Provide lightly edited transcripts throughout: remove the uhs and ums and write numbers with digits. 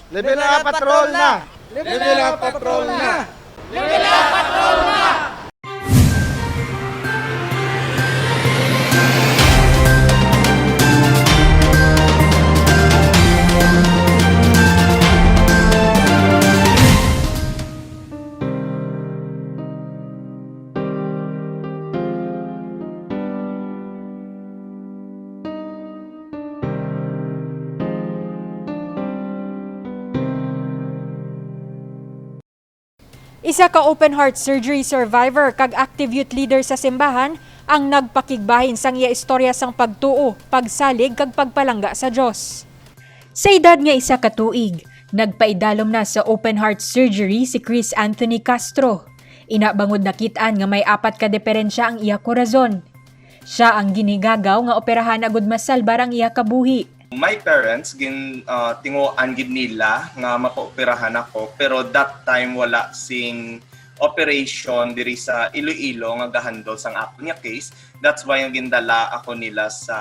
Level up patrol na! Level up patrol na! Level up patrol na! Isa ka open heart surgery survivor kag active youth leader sa simbahan ang nagpakigbahin sang iya istorya sang pagtuo, pagsalig kag pagpalangga sa Dios. Sa edad nga isa ka tuig, nagpaidalom na sa open heart surgery si Chris Anthony Castro. Inabangod nakitaan nga may 4 ka diferensya ang iya korazon. Siya ang ginigagaw nga operahan agud masalbar ang iya kabuhi. My parents, tinguan gid nila nga mapaoperahan ako, pero that time wala sing operation diri sa Iloilo nga gahandle sang ako nga case. That's why ang gindala ako nila sa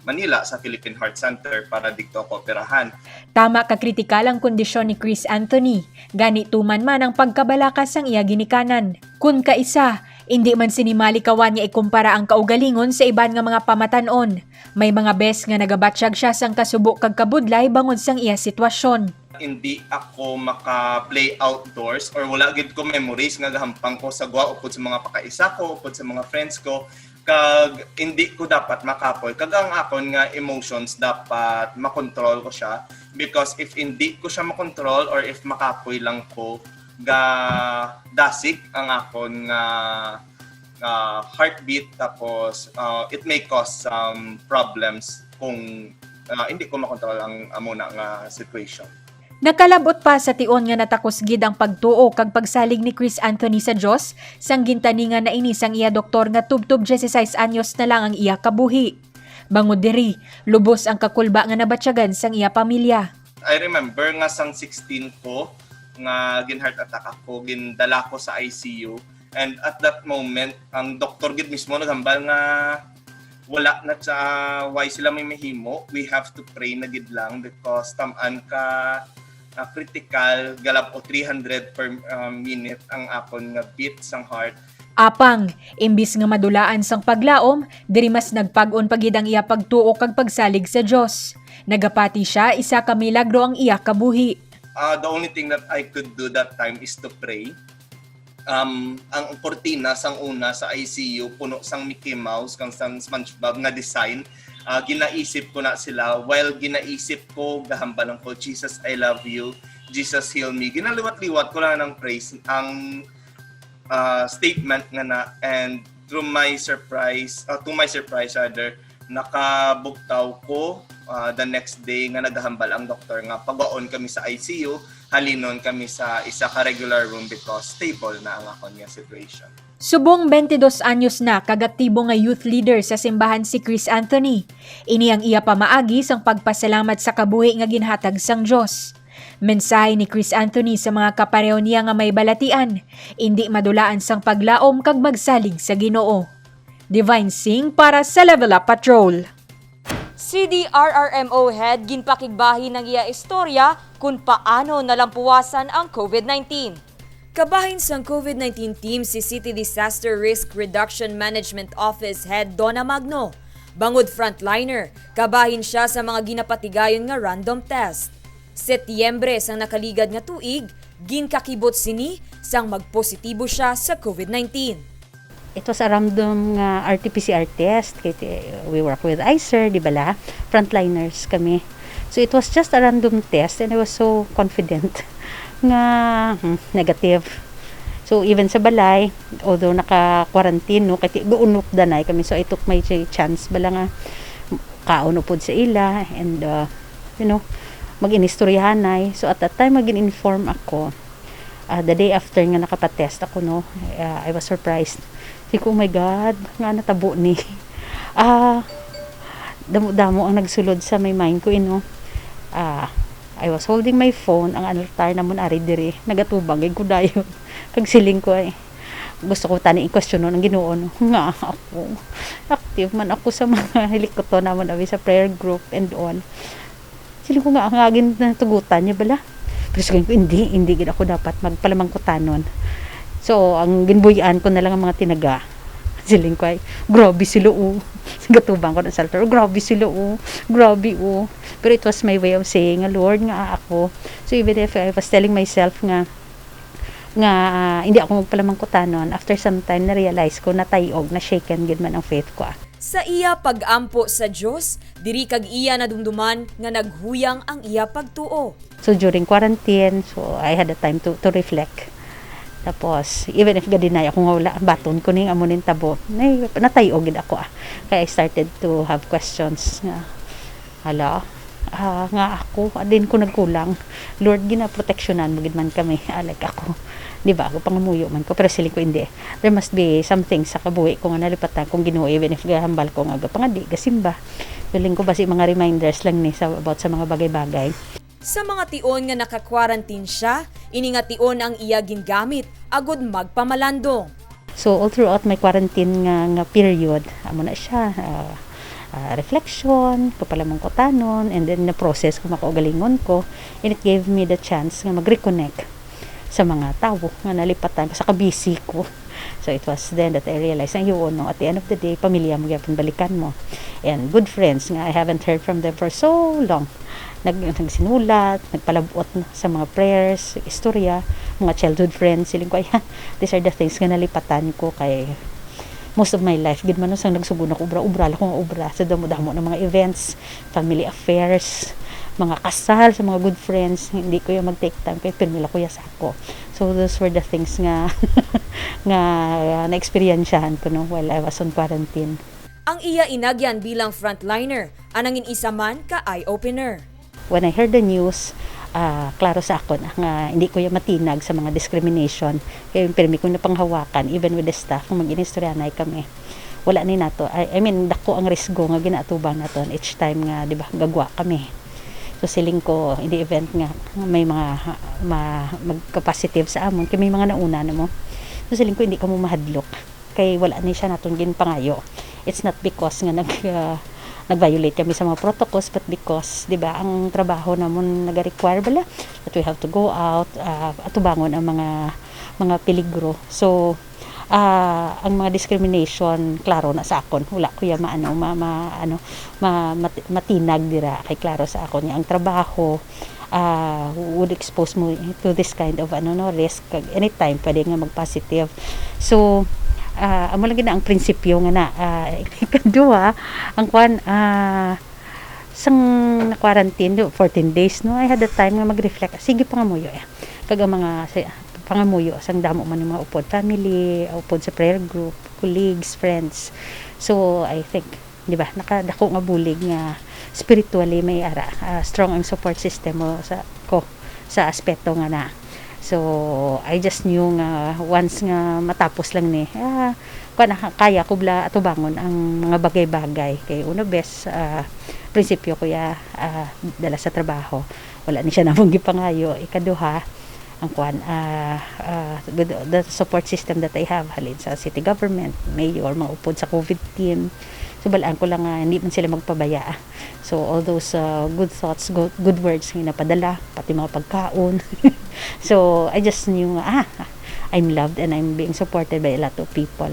Manila sa Philippine Heart Center para dito ako operahan. Tama ka kritikal ang kondisyon ni Chris Anthony. Gani tuman man ang pagkabalakas sang iya ginikanan. Kun kaisa, hindi man sinimalikawan nga ikumpara ang kaugalingon sa iban nga mga pamatanon. May mga bes nga nagabatsyag siya sang kasubo kag kabudlay bangod sang iya sitwasyon. Hindi ako maka-play outdoors or wala gid ko memories nga gahampang ko sa gwa upod sa mga pakaisa ko, upod sa mga friends ko. Kag hindi ko dapat makapoy. Kag ang akon nga emotions dapat makontrol ko siya. Because if hindi ko siya makontrol or if makapoy lang ko, dasig ang akon nga heartbeat, tapos it may cause some problems kung hindi ko makontrol ang amuna nga situation. Nakalabot pa sa tion nga natakos gid ang pagtuo kag pagsalig ni Chris Anthony sa Dios sang gintani nga nainis ang iya doktor nga tubtob 16 anyos na lang ang iya kabuhi. Bangod diri, lubos ang kakulba nga nabatsyagan sang iya pamilya. I remember nga sang 16 ko nga gin-heart attack ako, gindala ko sa ICU, and at that moment ang doktor gid mismo naghambal nga wala na sa why sila may mahimo. We have to pray na gid lang because tamaan ka critical, galap o 300 per minute ang akon nga beat sang heart. Apang, imbis nga madulaan sang paglaom, diri mas nagpag-on pagid ang iya pagtuo kag pagsalig sa Dios. Nagapati siya isa ka milagro ang iya kabuhi. The only thing that I could do that time is to pray. Ang kortina sang una sa ICU puno sang Mickey Mouse kang sang SpongeBob nga design. Ginaisip ko na sila while ginaisip ko gahambalan ko, Jesus I love you, Jesus heal me. Ginaliwat-liwat ko lang ng praise ang statement nga na, and to my surprise rather, nakabugtaw ko the next day nga naghambal ang doktor nga pagwaon kami sa ICU, halinon kami sa isa ka regular room because stable na ang akon nga situation. Subong 22 anyos na kagaktibo nga youth leader sa simbahan si Chris Anthony. Ini ang iya pamaagi sang pagpasalamat sa kabuhi nga ginhatag sang Dios. Mensahe ni Chris Anthony sa mga kapareho niya nga may balatian, hindi madulaan sang paglaom kag magsalig sa Ginoo. Divine Sing para sa Level Up Patrol. CDRRMO head ginpakigbahi ng iya istorya kung paano nalampuwasan ang COVID-19. Kabahin sang COVID-19 team si City Disaster Risk Reduction Management Office Head Donna Magno. Bangod frontliner, kabahin siya sa mga ginapatigayon nga random test. Setyembre sang nakaligad nga tuig, ginkakibot sini sang magpositibo siya sa COVID-19. It was a random RT-PCR test. We work with ICER, di ba la? Frontliners kami. So it was just a random test and I was so confident nga negative. So even sa balay, although naka-quarantine, no, kaya guunok danay kami. So I took my chance bala nga kaunupod sa ila and mag-inistoryahanay. So at that time, mag-inform ako. The day after nga nakapatest ako, no, I was surprised. Sabi ko, oh my God, nga natabo ni. Damo-damo ang nagsulod sa may mind ko, I was holding my phone, ang altar namon ari diri, nagatubang, ko dayon. Kag siling ko gusto ko tani i-question ng Ginoo, no. Nga ako, active man ako sa mga hilikoto namon abi sa prayer group and on. Sila ko nga ang agin na tugutan niya bala. Pero sabihin ko, hindi gid ako dapat magpalamangkutanon. So, ang ginbuyan ko na lang ang mga tinaga. Siling ko ay, grabe sila Gatubang ko ng salter, grabe sila grabe Pero it was my way of saying, Lord nga ako. So, even if I was telling myself nga hindi ako magpalamangkutanon, after some time na-realize ko na tayog, na shaken gid man ang faith ko. Sa iya pag-ampo sa Dios, diri kag iya nadumduman nga naghuyang ang iya pagtuo. So during quarantine, so I had a time to reflect. Tapos even if gadinay ako nga wala baton ko ning amo ning tabo, natayog gid ako. Kaya I started to have questions nga nga ako din ko nagkulang. Lord, gina-proteksyonan mo gid man kami. Like ako, di ba? Ako pangamuyo man ko, pero siling ko hindi. There must be something sa kabuhi ko nga nalipatan kung Ginoo, even if gahambal ko nga pangadi gasimba. Feeling ko basi mga reminders lang ni about sa mga bagay-bagay. Sa mga tion nga naka-quarantine siya, ini nga tion ang iya gingamit agud magpamalandong. So all throughout my quarantine nga period, amo na siya reflection, kapalamangkutanon, and then the process kung makaugalingon ko, and it gave me the chance nga mag-reconnect sa mga tao nga nalipatan ko sa kabisi ko. So it was then that I realized na yun, at the end of the day, pamilya mo gyapon balikan mo. And good friends nga I haven't heard from them for so long. Nagsinulat, nagpalabot sa mga prayers, istorya, mga childhood friends, siling ko, these are the things nga nalipatan ko kay most of my life, gid man no sang nagsugon ako ubra la ko nga ubra sa damo-damo ng mga events, family affairs, mga kasal sa mga good friends, hindi ko yung mag-take time kay pirmila ko ya sa ako. So those were the things nga na-experiensyahan ko no while I was on quarantine. Ang iya inagyan bilang frontliner, anangin isa man ka eye-opener. When I heard the news, klaro sa ako nga hindi ko yung matinag sa mga discrimination kaya yung permi ko na panghawakan even with the staff kung mag-inistoryanay kami wala ni nato I mean dako ang risgo nga ginatubang naton each time nga di ba gagwa kami. So siling ko in the event nga may mga magka-positive sa amon kay may mga nauna na mo, so siling ko hindi ka mo mahadlok kay wala ni siya naton ginpangayo. It's not because nga nag-violate kami sa mga protocols, but because, di ba, ang trabaho namon nag-require bala that we have to go out, atubangon ang mga peligro. So, ang mga discrimination, klaro na sa akon. Wala ko ya matinag dira kay klaro sa akon. Ang trabaho would expose mo to this kind of risk. Anytime, pwede nga mag-positive. So, amo lang gina ang prinsipyo nga na ikadua ang kwan sang quarantine 14 days no I had the time nga mag-reflect sige pangamuyo kaga mga pangamuyo sang damo man mga upod family upod sa prayer group colleagues friends. So I think di ba nakadako nga bulig nga spiritually may ara strong ang support system mo sa aspeto nga na. So, I just knew nga once nga matapos lang ni, kaya ko bla atubangon ang mga bagay-bagay. Kay una best, prinsipyo ko ya dala sa trabaho. Wala ni siya namang gipangayo. Ikaduha, ang the support system that I have halin sa city government, mayor, mga upod sa COVID team. So, balaan ko lang hindi man sila magpabaya. So, all those good thoughts, good words nga napadala, pati mga pagkaon. So, I just knew, I'm loved and I'm being supported by a lot of people.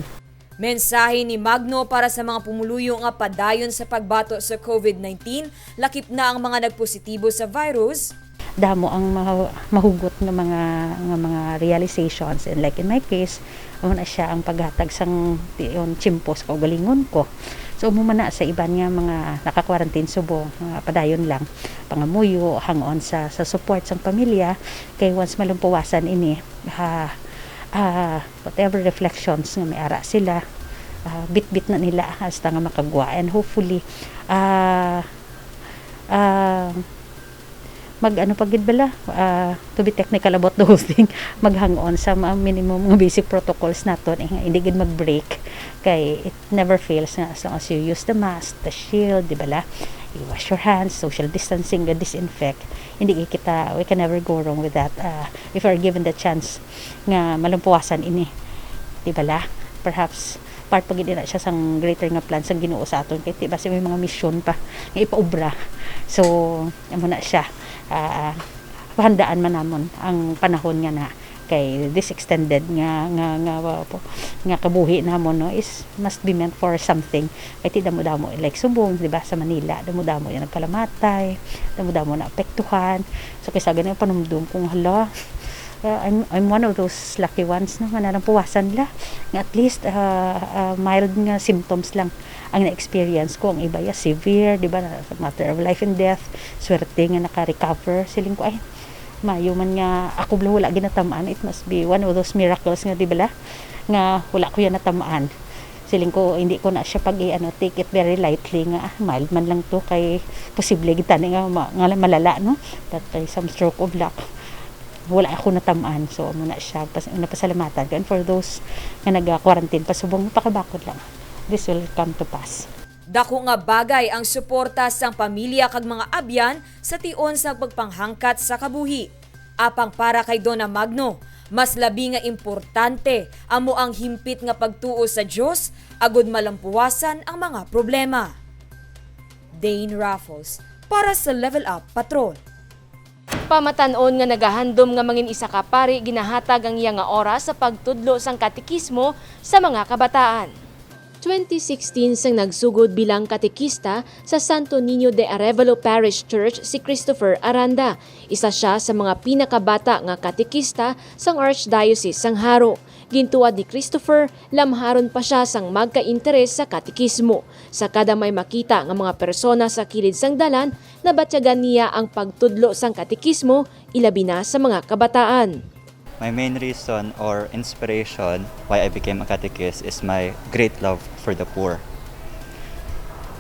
Mensahe ni Magno para sa mga pumuluyo nga padayon sa pagbato sa COVID-19, lakip na ang mga nagpositibo sa virus. Damo ang mahugot ng mga realizations, and like in my case, na siya ang paghatag sang chimpos kaugalingon ko. So umumana sa iban nga mga naka-quarantine subo, padayon lang pangamuyo hangon sa support sang pamilya kay once malumpuwasan ini whatever reflections nga may ara sila bit-bit na nila hasta nga makagwa, and hopefully pagid bala to be technical about the whole thing, maghang on sa minimum mga basic protocols naton hindi gid mag-break kay it never fails as long as you use the mask, the shield, di bala, you wash your hands, social distancing, disinfect, we can never go wrong with that if we are given the chance nga malumpuwasan ini, di bala, perhaps part pag na siya sang greater nga plan sang Ginoo sa aton kay base may mga mission pa nga ipaubra. So amo na siya pahandaan man namon ang panahon nga na kay this extended nga kabuhi namon no is must be meant for something. Kay ti damo-damo like subong di ba sa Manila, damo-damo yan nagkalamatay, damo-damo na apektuhan. So kaysa ganun panumdum kung hala I'm one of those lucky ones na nanampuwasan la nga at least mild nga symptoms lang ang na-experience ko. Ang iba ya severe, di ba, matter of life and death, swerte nga naka-recover siling ko ay mayo man nga ako wala ginatamaan. It must be one of those miracles nga di ba nga wala ko yan natamaan. Siling ko hindi ko na siya take it very lightly nga mild man lang to kay posible gitani nga malala no that some stroke of luck wala ako natamaan. So muna siya napasalamatan and for those nga nag-quarantine pasubong pakabakod lang this will come to pass. Dako nga bagay ang suporta sang pamilya kag mga abyan sa tion sa pagpanghangkat sa kabuhi. Apang para kay Donna Magno, mas labi nga importante amo ang himpit nga pagtuo sa Dios agud malampuwasan ang mga problema. Dane Raffles para sa Level Up Patrol. Pamatanon nga nagahandom nga mangin isa ka pari ginahatag ang iya nga oras sa pagtudlo sang katekismo sa mga kabataan. 2016 sang nagsugod bilang katekista sa Santo Niño de Arevalo Parish Church si Christopher Aranda. Isa siya sa mga pinakabata nga katekista sang Archdiocese sang Jaro. Gintuad ni Christopher, lamharon pa siya sang magka-interes sa katekismo. Sa kada may makita nga mga persona sa kilid sang dalan, nabatyagan niya ang pagtudlo sang katekismo, ilabi na sa mga kabataan. My main reason or inspiration why I became a catechist is my great love for the poor.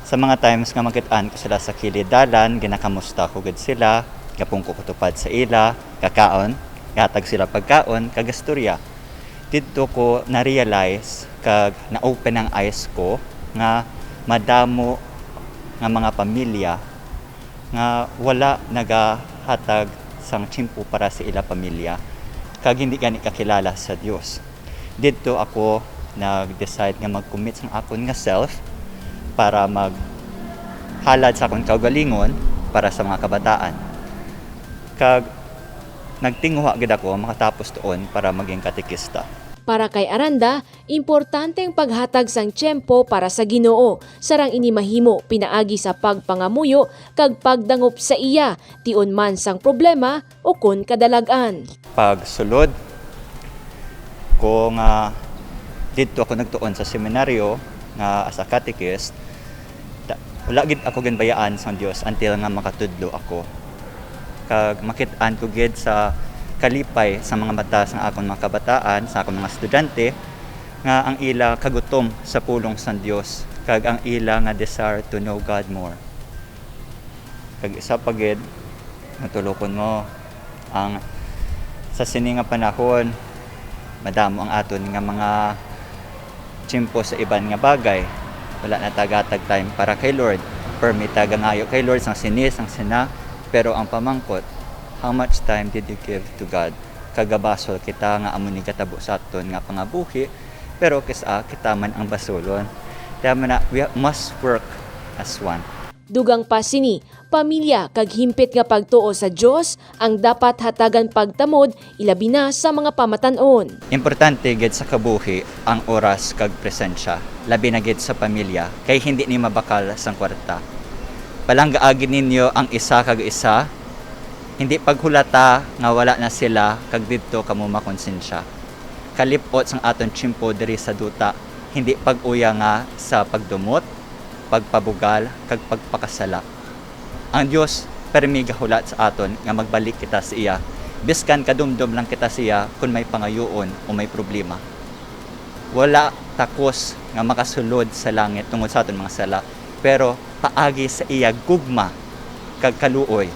Sa mga times nga makitaan ko sila sa kilid dalan, ginakamusta ko gud sila, gapong ko kutupad sa ila, kakaon, gatag sila pagkaon, kag istorya. Dito ko na-realize kag na-open ang eyes ko nga madamo nga mga pamilya nga wala nagahatag sang tsimpo para sa ila pamilya kag hindi gani kakilala sa Dios. Dito ako nag-decide nga mag-commit sa akon nga self para maghalad sa akong kaugalingon para sa mga kabataan. Kag nagtinguha gid ako makatapos tuon para maging katekista. Para kay Aranda, importante ang paghatag sang tiyempo para sa Ginoo. Sarang ini mahimo pinaagi sa pagpangamuyo kag pagdangop sa iya, tion man sang problema o kun kadalagan. Pagsulod ko nga dito ako nagtuon sa seminaryo nga as a catechist, wala gid ako ginbayaan sa Dios until nga makatudlo ako. Kag makit-an ko gid sa kalipay sa mga mata sa akong mga kabataan, sa akong mga estudyante nga ang ila kagutom sa pulong sa Dios kag ang ila nga desire to know God more. Kag isa pa gid natulokon mo ang sa sini nga panahon madamo ang aton nga mga tsimpo sa iban nga bagay. Wala na tagatag time para kay Lord. Permita gangayo kay Lord sang sinis sang sina, pero ang pamangkot, how much time did you give to God? Kagabasol kita nga amo ni katabo sa aton nga pangabuhi, pero kisa kita man ang basolon. Kaya man we must work as one. Dugang pa sini, pamilya kag himpit nga pagtuo sa Dios ang dapat hatagan pagtamod ilabi na sa mga pamatanon. Importante gid sa kabuhi ang oras kag presensya, labi na gid sa pamilya kay hindi ni mabakal sang kwarta. Palanggaagin ninyo ang isa kag isa, hindi paghulata nga wala na sila kag didto kamo makonsensya. Kalipot sang aton tsimpo diri sa duta, hindi pag-uya nga sa pagdumot, pagpabugal kag pagpakasala. Ang Dios permi gahulat sa aton nga magbalik kita sa iya, biskan kadumdum lang kita siya kung may pangayoon o may problema. Wala takos nga makasulod sa langit tungod sa aton mga sala, pero paagi sa iya gugma kag kaluoy,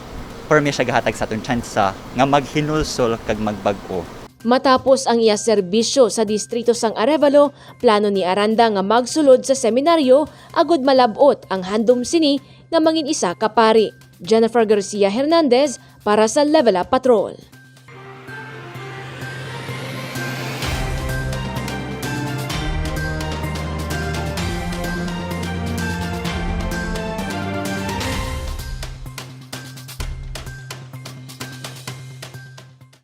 permi siya gahatag sa aton tsansa nga maghinulsol kag magbag-o. Matapos ang iya serbisyo sa distrito sang Arevalo, plano ni Aranda nga magsulod sa seminaryo agud malabot ang handom sini nga mangin isa ka pari. Jennifer Garcia Hernandez para sa Level Up Patrol.